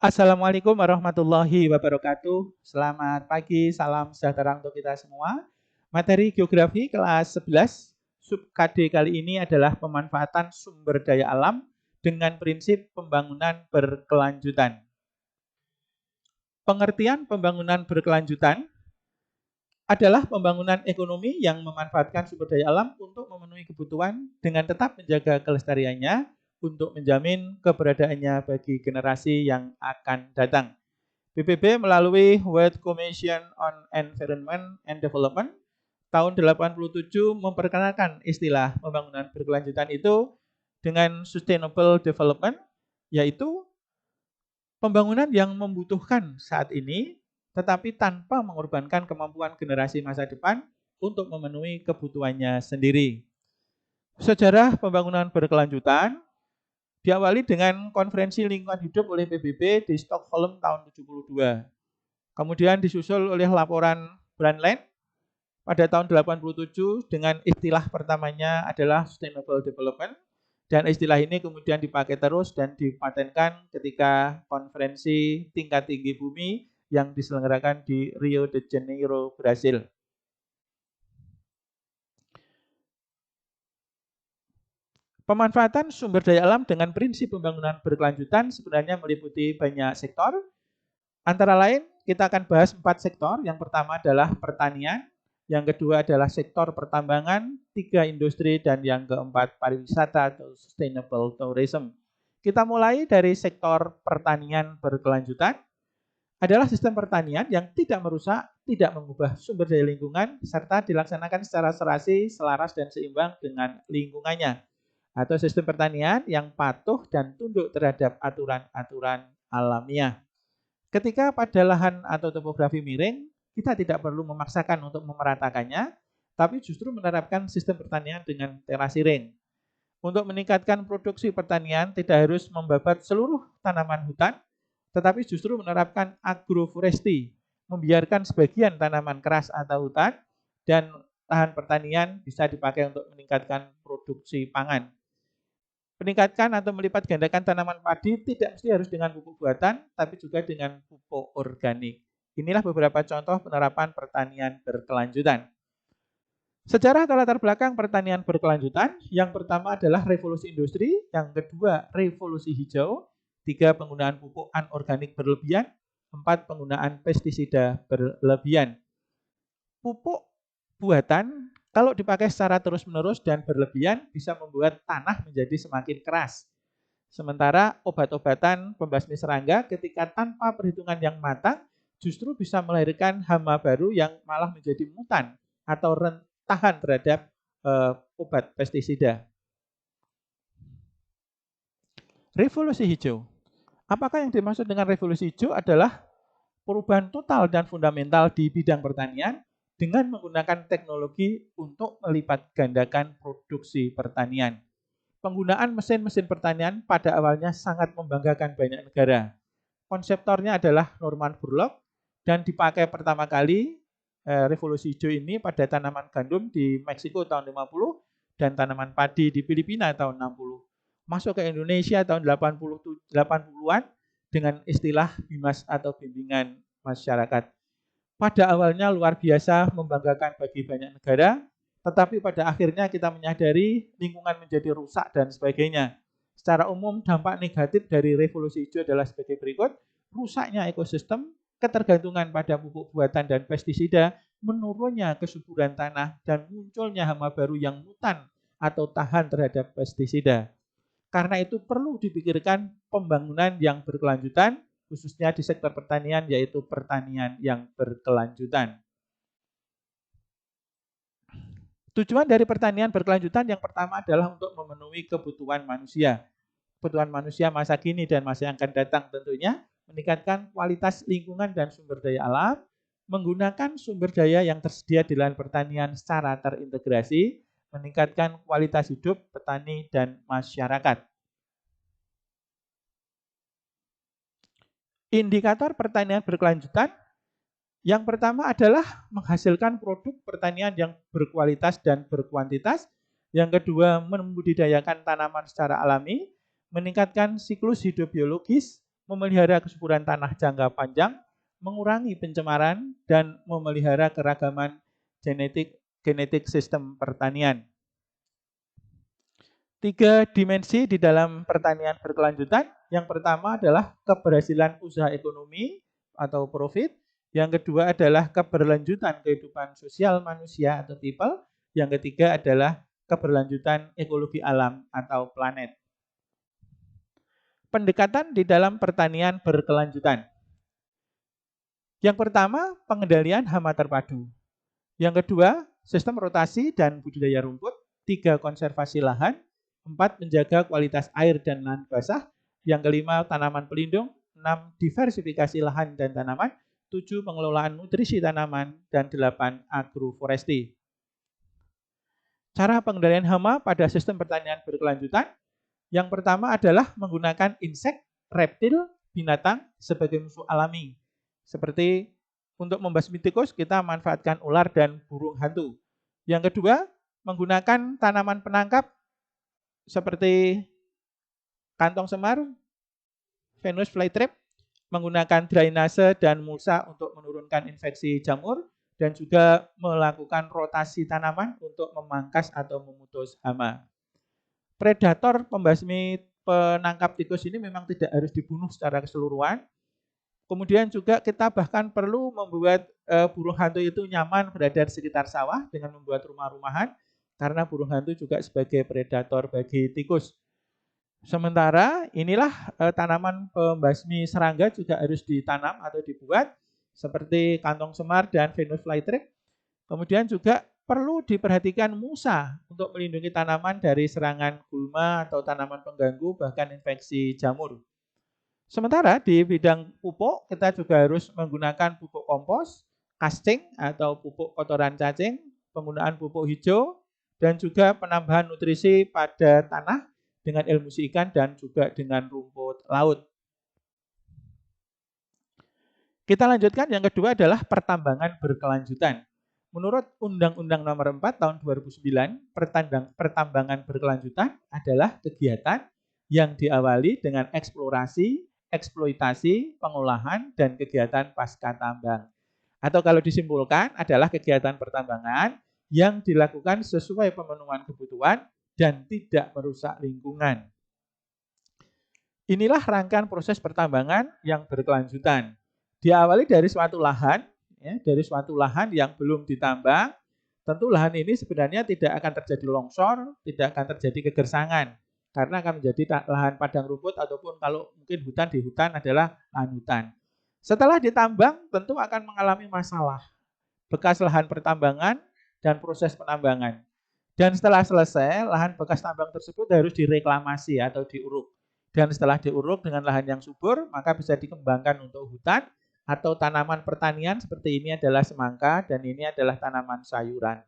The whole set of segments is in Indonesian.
Assalamualaikum warahmatullahi wabarakatuh. Selamat pagi, salam sejahtera untuk kita semua. Materi geografi kelas 11, sub KD kali ini adalah pemanfaatan sumber daya alam dengan prinsip pembangunan berkelanjutan. Pengertian pembangunan berkelanjutan adalah pembangunan ekonomi yang memanfaatkan sumber daya alam untuk memenuhi kebutuhan dengan tetap menjaga kelestariannya untuk menjamin keberadaannya bagi generasi yang akan datang. PBB melalui World Commission on Environment and Development tahun 87 memperkenalkan istilah pembangunan berkelanjutan itu dengan Sustainable Development, yaitu pembangunan yang membutuhkan saat ini tetapi tanpa mengorbankan kemampuan generasi masa depan untuk memenuhi kebutuhannya sendiri. Sejarah pembangunan berkelanjutan diawali dengan konferensi lingkungan hidup oleh PBB di Stockholm tahun 72. Kemudian disusul oleh laporan Brundtland pada tahun 87 dengan istilah pertamanya adalah Sustainable Development, dan istilah ini kemudian dipakai terus dan dipatenkan ketika konferensi tingkat tinggi bumi yang diselenggarakan di Rio de Janeiro, Brasil. Pemanfaatan sumber daya alam dengan prinsip pembangunan berkelanjutan sebenarnya meliputi banyak sektor. Antara lain, kita akan bahas 4 sektor. Yang pertama adalah pertanian, yang kedua adalah sektor pertambangan, 3 industri, dan yang keempat pariwisata atau sustainable tourism. Kita mulai dari sektor pertanian berkelanjutan. Adalah sistem pertanian yang tidak merusak, tidak mengubah sumber daya lingkungan, serta dilaksanakan secara serasi, selaras, dan seimbang dengan lingkungannya. Atau sistem pertanian yang patuh dan tunduk terhadap aturan-aturan alamiah. Ketika pada lahan atau topografi miring, kita tidak perlu memaksakan untuk memeratakannya, tapi justru menerapkan sistem pertanian dengan terasi ring. Untuk meningkatkan produksi pertanian, tidak harus membabat seluruh tanaman hutan, tetapi justru menerapkan agroforestry, membiarkan sebagian tanaman keras atau hutan, dan lahan pertanian bisa dipakai untuk meningkatkan produksi pangan. Meningkatkan atau melipat gandakan tanaman padi tidak mesti harus dengan pupuk buatan, tapi juga dengan pupuk organik. Inilah beberapa contoh penerapan pertanian berkelanjutan. Sejarah atau latar belakang pertanian berkelanjutan, yang pertama adalah revolusi industri, yang kedua revolusi hijau, 3 penggunaan pupuk anorganik berlebihan, 4 penggunaan pestisida berlebihan. Pupuk buatan kalau dipakai secara terus-menerus dan berlebihan bisa membuat tanah menjadi semakin keras. Sementara obat-obatan pembasmi serangga ketika tanpa perhitungan yang matang justru bisa melahirkan hama baru yang malah menjadi mutan atau tahan terhadap obat pestisida. Revolusi hijau. Apakah yang dimaksud dengan revolusi hijau adalah perubahan total dan fundamental di bidang pertanian dengan menggunakan teknologi untuk melipat gandakan produksi pertanian. Penggunaan mesin-mesin pertanian pada awalnya sangat membanggakan banyak negara. Konseptornya adalah Norman Borlaug dan dipakai pertama kali revolusi hijau ini pada tanaman gandum di Meksiko tahun 50 dan tanaman padi di Filipina tahun 60. Masuk ke Indonesia tahun 80-an dengan istilah BIMAS atau bimbingan masyarakat. Pada awalnya luar biasa membanggakan bagi banyak negara, tetapi pada akhirnya kita menyadari lingkungan menjadi rusak dan sebagainya. Secara umum dampak negatif dari revolusi hijau adalah sebagai berikut: rusaknya ekosistem, ketergantungan pada pupuk buatan dan pestisida, menurunnya kesuburan tanah, dan munculnya hama baru yang mutan atau tahan terhadap pestisida. Karena itu perlu dipikirkan pembangunan yang berkelanjutan, khususnya di sektor pertanian, yaitu pertanian yang berkelanjutan. Tujuan dari pertanian berkelanjutan yang pertama adalah untuk memenuhi kebutuhan manusia. Kebutuhan manusia masa kini dan masa yang akan datang tentunya, meningkatkan kualitas lingkungan dan sumber daya alam, menggunakan sumber daya yang tersedia di lahan pertanian secara terintegrasi, meningkatkan kualitas hidup petani dan masyarakat. Indikator pertanian berkelanjutan yang pertama adalah menghasilkan produk pertanian yang berkualitas dan berkuantitas. Yang kedua, membudidayakan tanaman secara alami, meningkatkan siklus hidup biologis, memelihara kesuburan tanah jangka panjang, mengurangi pencemaran, dan memelihara keragaman genetik sistem pertanian. 3 dimensi di dalam pertanian berkelanjutan. Yang pertama adalah keberhasilan usaha ekonomi atau profit. Yang kedua adalah keberlanjutan kehidupan sosial manusia atau people. Yang ketiga adalah keberlanjutan ekologi alam atau planet. Pendekatan di dalam pertanian berkelanjutan. Yang pertama, pengendalian hama terpadu. Yang kedua, sistem rotasi dan budidaya rumput. 3, konservasi lahan. 4, menjaga kualitas air dan lahan basah. Yang kelima, tanaman pelindung. 6, diversifikasi lahan dan tanaman. 7, pengelolaan nutrisi tanaman. Dan 8, agroforestry. Cara pengendalian hama pada sistem pertanian berkelanjutan. Yang pertama adalah menggunakan insek, reptil, binatang sebagai musuh alami. Seperti untuk membasmi tikus, kita manfaatkan ular dan burung hantu. Yang kedua, menggunakan tanaman penangkap seperti kantong semar, Venus flytrap, menggunakan drainase dan mulsa untuk menurunkan infeksi jamur, dan juga melakukan rotasi tanaman untuk memangkas atau memutus hama. Predator pembasmi penangkap tikus ini memang tidak harus dibunuh secara keseluruhan. Kemudian juga kita bahkan perlu membuat burung hantu itu nyaman berada di sekitar sawah dengan membuat rumah-rumahan, karena burung hantu juga sebagai predator bagi tikus. Sementara inilah tanaman pembasmi serangga juga harus ditanam atau dibuat seperti kantong semar dan Venus flytrap. Kemudian juga perlu diperhatikan musa untuk melindungi tanaman dari serangan gulma atau tanaman pengganggu, bahkan infeksi jamur. Sementara di bidang pupuk, kita juga harus menggunakan pupuk kompos, casting atau pupuk kotoran cacing, penggunaan pupuk hijau, dan juga penambahan nutrisi pada tanah dengan emulsi ikan dan juga dengan rumput laut. Kita lanjutkan, yang kedua adalah pertambangan berkelanjutan. Menurut Undang-Undang Nomor 4 Tahun 2009, pertambangan berkelanjutan adalah kegiatan yang diawali dengan eksplorasi, eksploitasi, pengolahan, dan kegiatan pasca tambang. Atau kalau disimpulkan adalah kegiatan pertambangan yang dilakukan sesuai pemenuhan kebutuhan dan tidak merusak lingkungan. Inilah rangkaian proses pertambangan yang berkelanjutan. Diawali dari suatu lahan, dari suatu lahan yang belum ditambang. Tentu lahan ini sebenarnya tidak akan terjadi longsor, tidak akan terjadi kegersangan, karena akan menjadi lahan padang rumput, ataupun kalau mungkin hutan, di hutan adalah lahan hutan. Setelah ditambang tentu akan mengalami masalah bekas lahan pertambangan dan proses penambangan. Dan setelah selesai, lahan bekas tambang tersebut harus direklamasi atau diuruk. Dan setelah diuruk dengan lahan yang subur, maka bisa dikembangkan untuk hutan atau tanaman pertanian. Seperti ini adalah semangka dan ini adalah tanaman sayuran.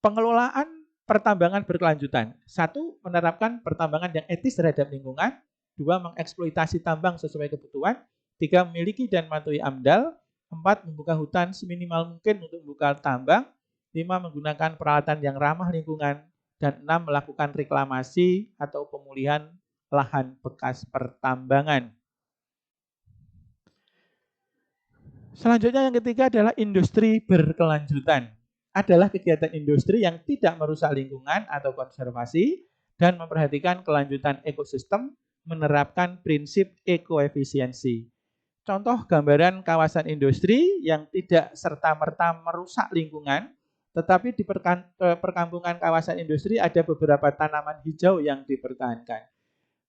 Pengelolaan pertambangan berkelanjutan. 1. Menerapkan pertambangan yang etis terhadap lingkungan. 2. Mengeksploitasi tambang sesuai kebutuhan. 3. Memiliki dan mematuhi AMDAL. 4. Membuka hutan seminimal mungkin untuk membuka tambang. 5. Menggunakan peralatan yang ramah lingkungan. Dan 6. Melakukan reklamasi atau pemulihan lahan bekas pertambangan. Selanjutnya yang ketiga adalah industri berkelanjutan. Adalah kegiatan industri yang tidak merusak lingkungan atau konservasi dan memperhatikan kelanjutan ekosistem, menerapkan prinsip ekoefisiensi. Contoh gambaran kawasan industri yang tidak serta-merta merusak lingkungan, tetapi di perkampungan kawasan industri ada beberapa tanaman hijau yang dipertahankan.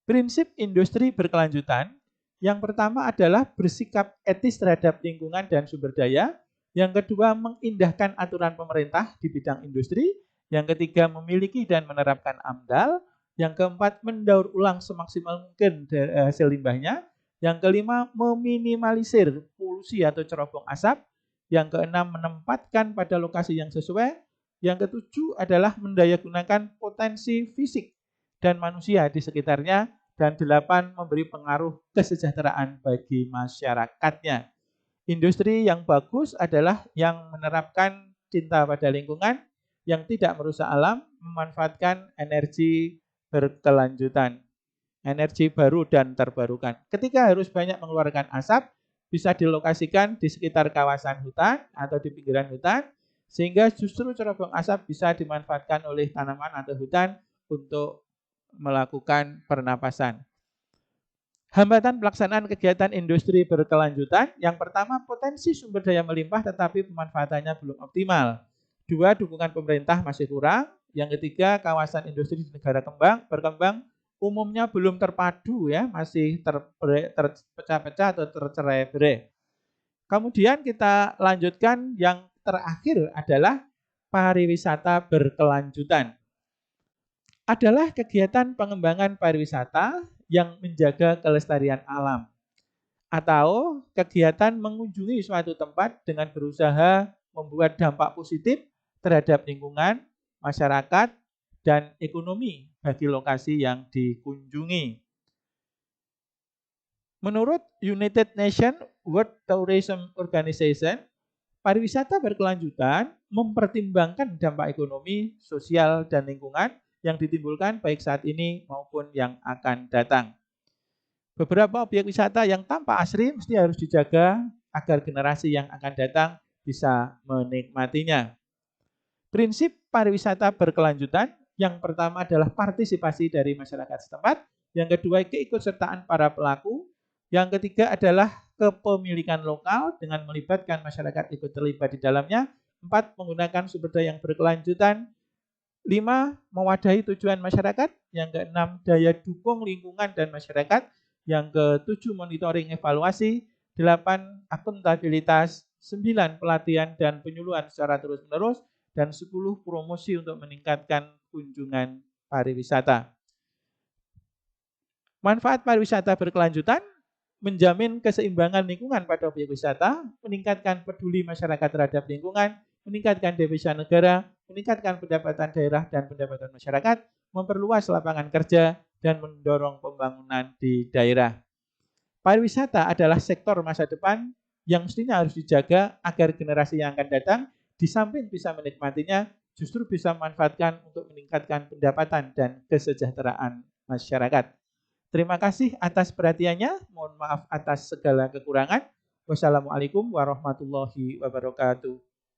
Prinsip industri berkelanjutan, yang pertama adalah bersikap etis terhadap lingkungan dan sumber daya. Yang kedua, mengindahkan aturan pemerintah di bidang industri. Yang ketiga, memiliki dan menerapkan AMDAL. Yang keempat, mendaur ulang semaksimal mungkin hasil limbahnya. Yang kelima, meminimalisir polusi atau cerobong asap. Yang keenam, menempatkan pada lokasi yang sesuai. Yang ketujuh adalah mendayagunakan potensi fisik dan manusia di sekitarnya. Dan 8, memberi pengaruh kesejahteraan bagi masyarakatnya. Industri yang bagus adalah yang menerapkan cinta pada lingkungan, yang tidak merusak alam, memanfaatkan energi berkelanjutan, energi baru dan terbarukan. Ketika harus banyak mengeluarkan asap, bisa dilokasikan di sekitar kawasan hutan atau di pinggiran hutan, sehingga justru cerobong asap bisa dimanfaatkan oleh tanaman atau hutan untuk melakukan pernapasan. Hambatan pelaksanaan kegiatan industri berkelanjutan, yang pertama potensi sumber daya melimpah tetapi pemanfaatannya belum optimal. Dua, dukungan pemerintah masih kurang. Yang ketiga, kawasan industri di negara berkembang umumnya belum terpadu ya, masih terpecah-pecah atau tercerai-berai. Kemudian kita lanjutkan yang terakhir adalah pariwisata berkelanjutan. Adalah kegiatan pengembangan pariwisata yang menjaga kelestarian alam atau kegiatan mengunjungi suatu tempat dengan berusaha membuat dampak positif terhadap lingkungan, masyarakat, dan ekonomi bagi lokasi yang dikunjungi. Menurut United Nations World Tourism Organization, pariwisata berkelanjutan mempertimbangkan dampak ekonomi, sosial, dan lingkungan yang ditimbulkan baik saat ini maupun yang akan datang. Beberapa objek wisata yang tampak asri mesti harus dijaga agar generasi yang akan datang bisa menikmatinya. Prinsip pariwisata berkelanjutan, yang pertama adalah partisipasi dari masyarakat setempat, yang kedua keikutsertaan para pelaku, yang ketiga adalah kepemilikan lokal dengan melibatkan masyarakat ikut terlibat di dalamnya, 4 menggunakan sumber daya yang berkelanjutan, 5 mewadahi tujuan masyarakat, yang ke-6 daya dukung lingkungan dan masyarakat, yang ke-7 monitoring evaluasi, 8 akuntabilitas, 9 pelatihan dan penyuluhan secara terus-menerus, dan 10 promosi untuk meningkatkan kunjungan pariwisata. Manfaat pariwisata berkelanjutan menjamin keseimbangan lingkungan pada objek wisata, meningkatkan peduli masyarakat terhadap lingkungan, meningkatkan devisa negara, meningkatkan pendapatan daerah dan pendapatan masyarakat, memperluas lapangan kerja, dan mendorong pembangunan di daerah. Pariwisata adalah sektor masa depan yang mestinya harus dijaga agar generasi yang akan datang di samping bisa menikmatinya, justru bisa memanfaatkan untuk meningkatkan pendapatan dan kesejahteraan masyarakat. Terima kasih atas perhatiannya. Mohon maaf atas segala kekurangan. Wassalamualaikum warahmatullahi wabarakatuh.